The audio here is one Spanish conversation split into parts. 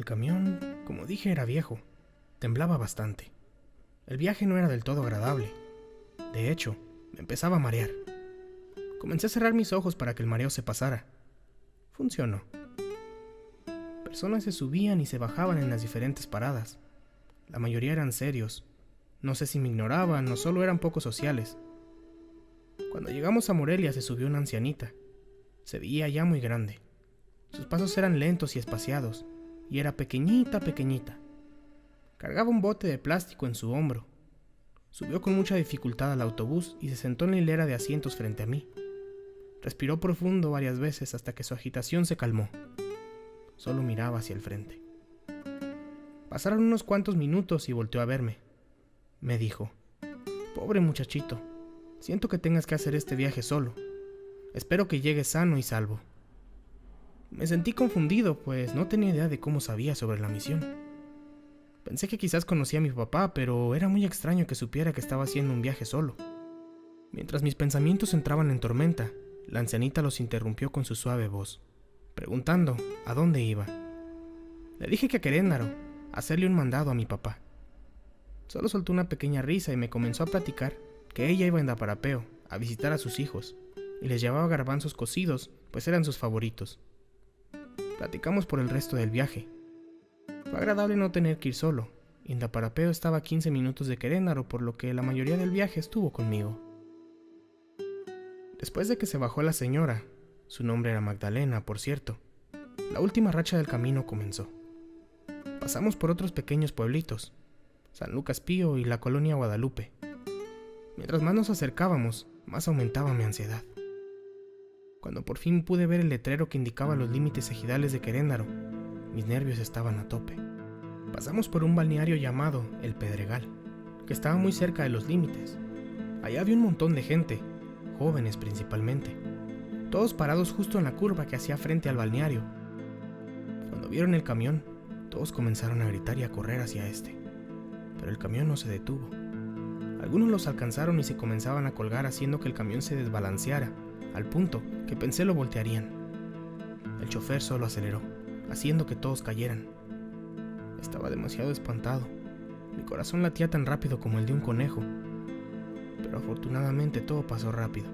camión, como dije, era viejo. Temblaba bastante. El viaje no era del todo agradable. De hecho, me empezaba a marear. Comencé a cerrar mis ojos para que el mareo se pasara. Funcionó. Personas se subían y se bajaban en las diferentes paradas. La mayoría eran serios. No sé si me ignoraban o solo eran poco sociales. Cuando llegamos a Morelia se subió una ancianita. Se veía ya muy grande. Sus pasos eran lentos y espaciados, y era pequeñita. Cargaba un bote de plástico en su hombro. Subió con mucha dificultad al autobús y se sentó en la hilera de asientos frente a mí. Respiró profundo varias veces hasta que su agitación se calmó. Solo miraba hacia el frente. Pasaron unos cuantos minutos y volteó a verme. Me dijo: «Pobre muchachito, siento que tengas que hacer este viaje solo. Espero que llegues sano y salvo». Me sentí confundido, pues no tenía idea de cómo sabía sobre la misión. Pensé que quizás conocía a mi papá, pero era muy extraño que supiera que estaba haciendo un viaje solo. Mientras mis pensamientos entraban en tormenta, la ancianita los interrumpió con su suave voz, preguntando a dónde iba. Le dije que a Querétaro, a hacerle un mandado a mi papá. Solo soltó una pequeña risa y me comenzó a platicar que ella iba en Daparapeo a visitar a sus hijos y les llevaba garbanzos cocidos, pues eran sus favoritos. Platicamos por el resto del viaje. Fue agradable no tener que ir solo, y Daparapeo estaba a 15 minutos de Querétaro, por lo que la mayoría del viaje estuvo conmigo. Después de que se bajó la señora, su nombre era Magdalena, por cierto, la última racha del camino comenzó. Pasamos por otros pequeños pueblitos, San Lucas Pío y la colonia Guadalupe. Mientras más nos acercábamos, más aumentaba mi ansiedad. Cuando por fin pude ver el letrero que indicaba los límites ejidales de Querétaro, mis nervios estaban a tope. Pasamos por un balneario llamado El Pedregal, que estaba muy cerca de los límites. Allá había un montón de gente, jóvenes principalmente, todos parados justo en la curva que hacía frente al balneario. Cuando vieron el camión, todos comenzaron a gritar y a correr hacia este, pero el camión no se detuvo. Algunos los alcanzaron y se comenzaban a colgar, haciendo que el camión se desbalanceara, al punto que pensé lo voltearían. El chofer solo aceleró, haciendo que todos cayeran. Estaba demasiado espantado. Mi corazón latía tan rápido como el de un conejo. Pero afortunadamente todo pasó rápido.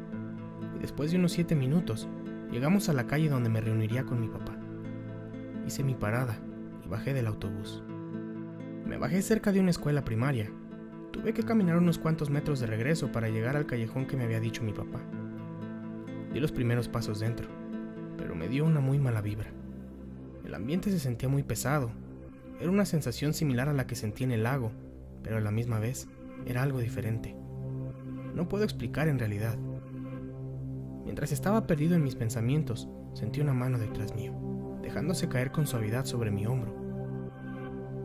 Y después de unos 7 minutos, llegamos a la calle donde me reuniría con mi papá. Hice mi parada y bajé del autobús. Me bajé cerca de una escuela primaria. Tuve que caminar unos cuantos metros de regreso para llegar al callejón que me había dicho mi papá. Di los primeros pasos dentro, pero me dio una muy mala vibra. El ambiente se sentía muy pesado. Era una sensación similar a la que sentí en el lago, pero a la misma vez era algo diferente. No puedo explicar en realidad. Mientras estaba perdido en mis pensamientos, sentí una mano detrás mío, dejándose caer con suavidad sobre mi hombro.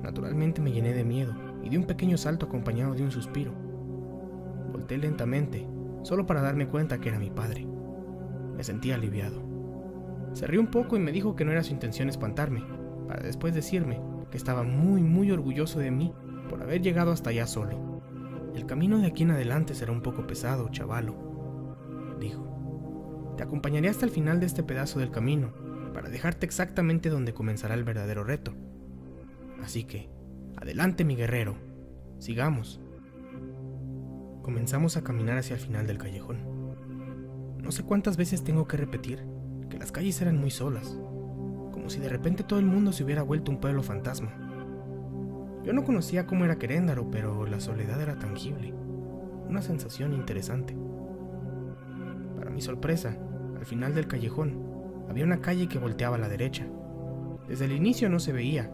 Naturalmente me llené de miedo y di un pequeño salto acompañado de un suspiro. Volteé lentamente, solo para darme cuenta que era mi padre. Me sentí aliviado. Se rió un poco y me dijo que no era su intención espantarme, para después decirme que estaba muy orgulloso de mí por haber llegado hasta allá solo. «El camino de aquí en adelante será un poco pesado, chavalo», dijo. «Te acompañaré hasta el final de este pedazo del camino, para dejarte exactamente donde comenzará el verdadero reto. Así que, adelante, mi guerrero, sigamos». Comenzamos a caminar hacia el final del callejón. No sé cuántas veces tengo que repetir que las calles eran muy solas, como si de repente todo el mundo se hubiera vuelto un pueblo fantasma. Yo no conocía cómo era Querétaro, pero la soledad era tangible, una sensación interesante. Para mi sorpresa, al final del callejón, había una calle que volteaba a la derecha. Desde el inicio no se veía.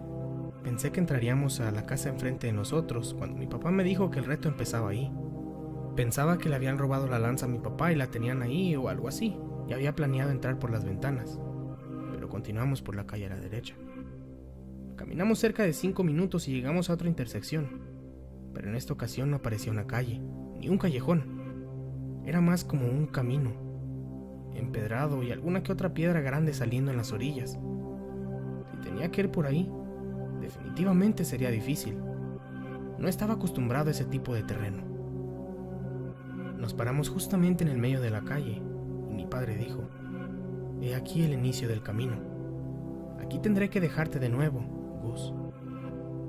Pensé que entraríamos a la casa enfrente de nosotros cuando mi papá me dijo que el reto empezaba ahí. Pensaba que le habían robado la lanza a mi papá y la tenían ahí o algo así, y había planeado entrar por las ventanas, pero continuamos por la calle a la derecha. Caminamos cerca de 5 minutos y llegamos a otra intersección, pero en esta ocasión no aparecía una calle, ni un callejón. Era más como un camino, empedrado y alguna que otra piedra grande saliendo en las orillas. Si tenía que ir por ahí, definitivamente sería difícil. No estaba acostumbrado a ese tipo de terreno. Nos paramos justamente en el medio de la calle y mi padre dijo: «He aquí el inicio del camino. Aquí tendré que dejarte de nuevo, Gus.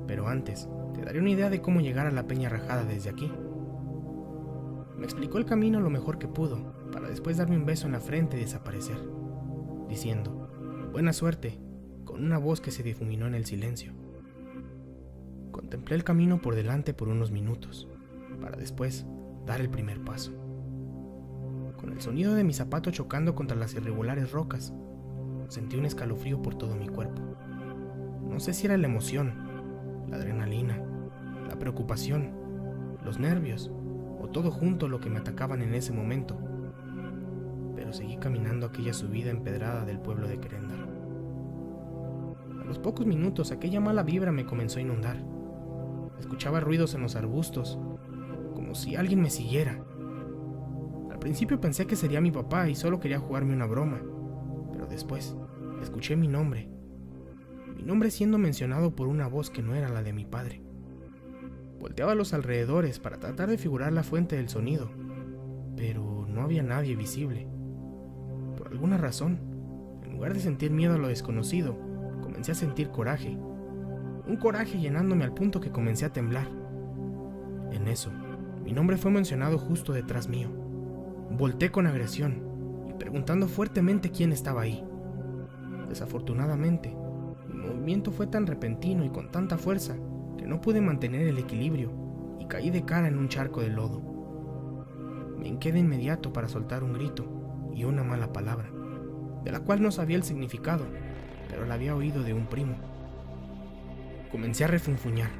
Pero antes, te daré una idea de cómo llegar a la Peña Rajada desde aquí. Me explicó el camino lo mejor que pudo, para después darme un beso en la frente y desaparecer, diciendo, buena suerte, con una voz que se difuminó en el silencio. Contemplé el camino por delante por unos minutos, para después dar el primer paso. Con el sonido de mi zapato chocando contra las irregulares rocas, sentí un escalofrío por todo mi cuerpo. No sé si era la emoción, la adrenalina, la preocupación, los nervios, o todo junto lo que me atacaban en ese momento, pero seguí caminando aquella subida empedrada del pueblo de Querendar. A los pocos minutos aquella mala vibra me comenzó a inundar. Escuchaba ruidos en los arbustos, como si alguien me siguiera. Al principio pensé que sería mi papá y solo quería jugarme una broma, pero después escuché mi nombre siendo mencionado por una voz que no era la de mi padre. Volteaba a los alrededores para tratar de figurar la fuente del sonido, pero no había nadie visible. Por alguna razón, en lugar de sentir miedo a lo desconocido, comencé a sentir coraje. Un coraje llenándome al punto que comencé a temblar. En eso, mi nombre fue mencionado justo detrás mío. Volté con agresión y preguntando fuertemente quién estaba ahí. Desafortunadamente, mi movimiento fue tan repentino y con tanta fuerza que no pude mantener el equilibrio y caí de cara en un charco de lodo. Me hinqué de inmediato para soltar un grito y una mala palabra, de la cual no sabía el significado, pero la había oído de un primo. Comencé a refunfuñar,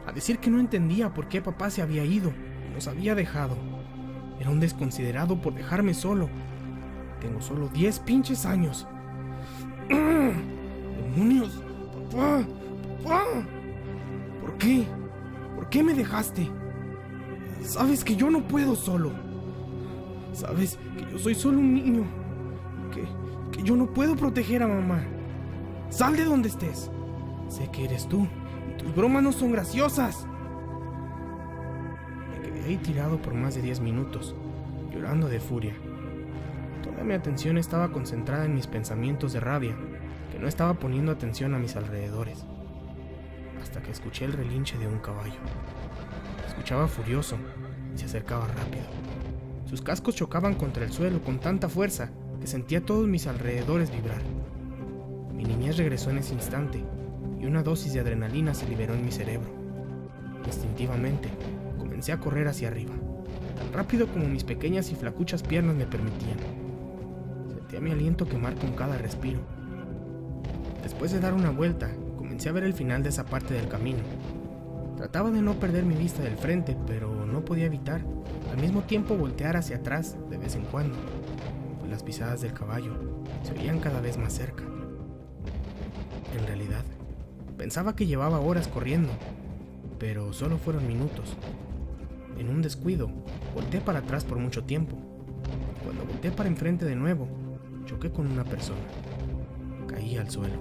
a decir que no entendía por qué papá se había ido y nos había dejado. Era un desconsiderado por dejarme solo. Tengo solo 10 pinches años. ¡Demonios! ¡Papá! ¡Papá! ¿Por qué? ¿Por qué me dejaste? Sabes que yo no puedo solo. Sabes que yo soy solo un niño. Que yo no puedo proteger a mamá. Sal de donde estés. Sé que eres tú y tus bromas no son graciosas. Me quedé ahí tirado por más de 10 minutos, llorando de furia. Toda mi atención estaba concentrada en mis pensamientos de rabia, que no estaba poniendo atención a mis alrededores. Hasta que escuché el relinche de un caballo. Escuchaba furioso y se acercaba rápido. Sus cascos chocaban contra el suelo con tanta fuerza que sentía todos mis alrededores vibrar. Mi niñez regresó en ese instante y una dosis de adrenalina se liberó en mi cerebro. Instintivamente, comencé a correr hacia arriba, tan rápido como mis pequeñas y flacuchas piernas me permitían. Sentía mi aliento quemar con cada respiro. Después de dar una vuelta, comencé a ver el final de esa parte del camino. Trataba de no perder mi vista del frente, pero no podía evitar, al mismo tiempo, voltear hacia atrás de vez en cuando, pues las pisadas del caballo se oían cada vez más cerca. En realidad, pensaba que llevaba horas corriendo, pero solo fueron minutos. En un descuido, volteé para atrás por mucho tiempo. Cuando volteé para enfrente de nuevo, choqué con una persona. Caí al suelo.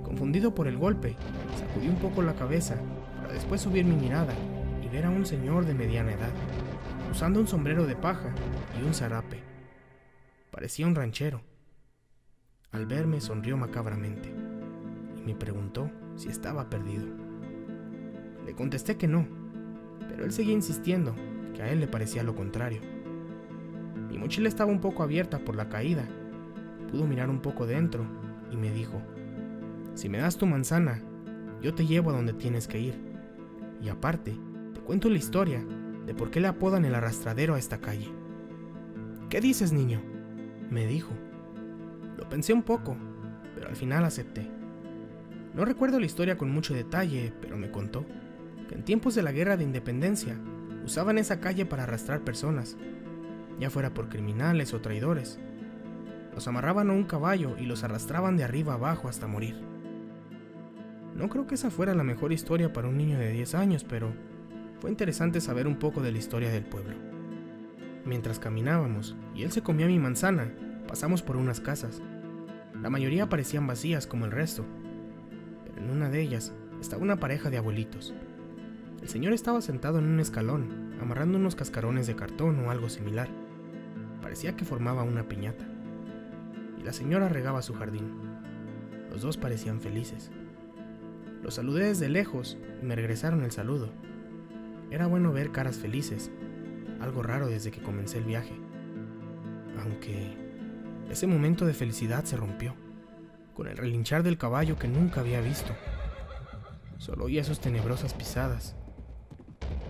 Confundido por el golpe, sacudí un poco la cabeza para después subir mi mirada y ver a un señor de mediana edad, usando un sombrero de paja y un zarape. Parecía un ranchero. Al verme sonrió macabramente y me preguntó si estaba perdido. Le contesté que no, pero él seguía insistiendo que a él le parecía lo contrario. Mi mochila estaba un poco abierta por la caída. Pudo mirar un poco dentro y me dijo: si me das tu manzana, yo te llevo a donde tienes que ir. Y aparte, te cuento la historia de por qué le apodan el arrastradero a esta calle. ¿Qué dices, niño?, me dijo. Lo pensé un poco, pero al final acepté. No recuerdo la historia con mucho detalle, pero me contó que en tiempos de la Guerra de Independencia usaban esa calle para arrastrar personas, ya fuera por criminales o traidores. Los amarraban a un caballo y los arrastraban de arriba abajo hasta morir. No creo que esa fuera la mejor historia para un niño de 10 años, pero fue interesante saber un poco de la historia del pueblo. Mientras caminábamos y él se comía mi manzana, pasamos por unas casas. La mayoría parecían vacías como el resto, pero en una de ellas estaba una pareja de abuelitos. El señor estaba sentado en un escalón, amarrando unos cascarones de cartón o algo similar. Parecía que formaba una piñata. Y la señora regaba su jardín. Los dos parecían felices. Los saludé desde lejos y me regresaron el saludo. Era bueno ver caras felices, algo raro desde que comencé el viaje. Aunque ese momento de felicidad se rompió, con el relinchar del caballo que nunca había visto. Solo oía sus tenebrosas pisadas.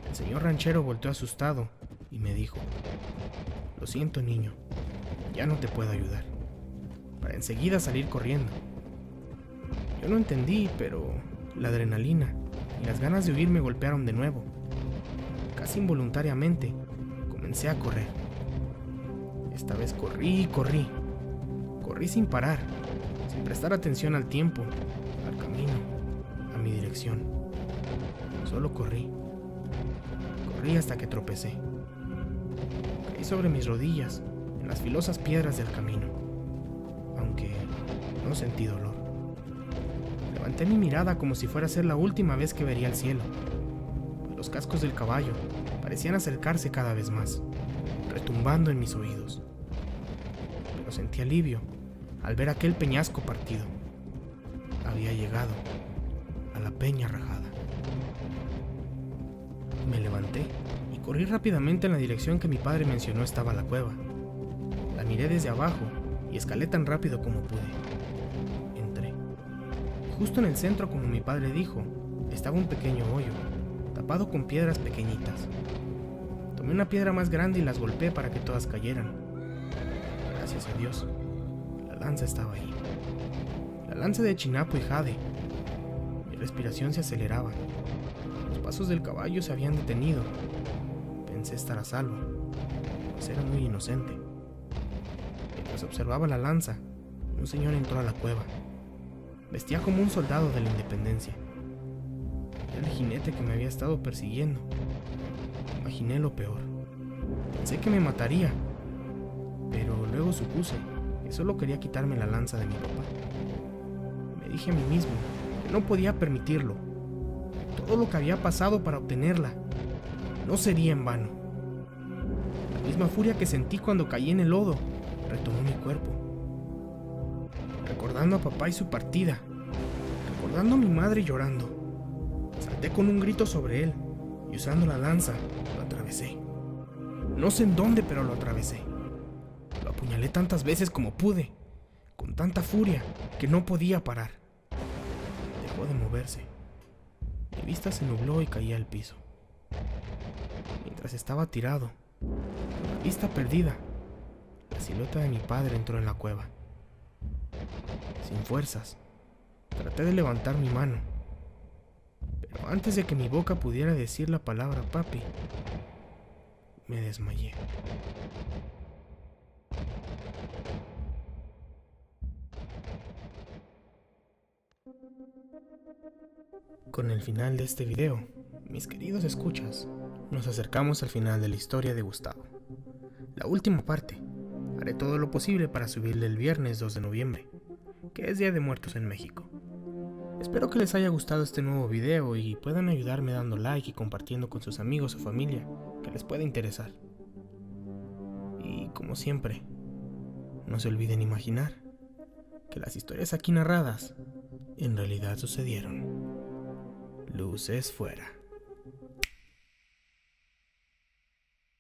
El señor ranchero volteó asustado y me dijo: «Lo siento, niño, ya no te puedo ayudar», para enseguida salir corriendo. Yo no entendí, pero la adrenalina y las ganas de huir me golpearon de nuevo. Casi involuntariamente comencé a correr. Esta vez corrí y corrí. Corrí sin parar, sin prestar atención al tiempo, al camino, a mi dirección. Solo corrí. Corrí hasta que tropecé. Caí sobre mis rodillas, en las filosas piedras del camino, aunque no sentí dolor. Levanté mi mirada como si fuera a ser la última vez que vería el cielo. Los cascos del caballo parecían acercarse cada vez más, retumbando en mis oídos. Pero sentí alivio al ver aquel peñasco partido. Había llegado a la peña rajada. Me levanté y corrí rápidamente en la dirección que mi padre mencionó estaba la cueva. La miré desde abajo y escalé tan rápido como pude. Entré. Justo en el centro, como mi padre dijo, estaba un pequeño hoyo, tapado con piedras pequeñitas. Tomé una piedra más grande y las golpeé para que todas cayeran. Gracias a Dios, la lanza estaba ahí. La lanza de chinapo y jade. Mi respiración se aceleraba. Los pasos del caballo se habían detenido. Pensé estar a salvo, pues era muy inocente. Mientras observaba la lanza, un señor entró a la cueva. Vestía como un soldado de la independencia. Era el jinete que me había estado persiguiendo. Imaginé lo peor. Pensé que me mataría, pero luego supuse que solo quería quitarme la lanza de mi papá. Me dije a mí mismo que no podía permitirlo. Todo lo que había pasado para obtenerla no sería en vano. La misma furia que sentí cuando caí en el lodo retomó mi cuerpo. Recordando a papá y su partida, recordando a mi madre llorando, salté con un grito sobre él y usando la lanza lo atravesé. No sé en dónde, pero lo atravesé. Lo apuñalé tantas veces como pude, con tanta furia que no podía parar. Dejó de moverse. Mi vista se nubló y caí al piso. Mientras estaba tirado, con la vista perdida, la silueta de mi padre entró en la cueva. Sin fuerzas, traté de levantar mi mano, pero antes de que mi boca pudiera decir la palabra papi, me desmayé. Con el final de este video, mis queridos escuchas, nos acercamos al final de la historia de Gustavo. La última parte, haré todo lo posible para subirle el viernes 2 de noviembre, que es Día de Muertos en México. Espero que les haya gustado este nuevo video y puedan ayudarme dando like y compartiendo con sus amigos o familia que les pueda interesar. Y como siempre, no se olviden imaginar que las historias aquí narradas en realidad sucedieron. Luces fuera.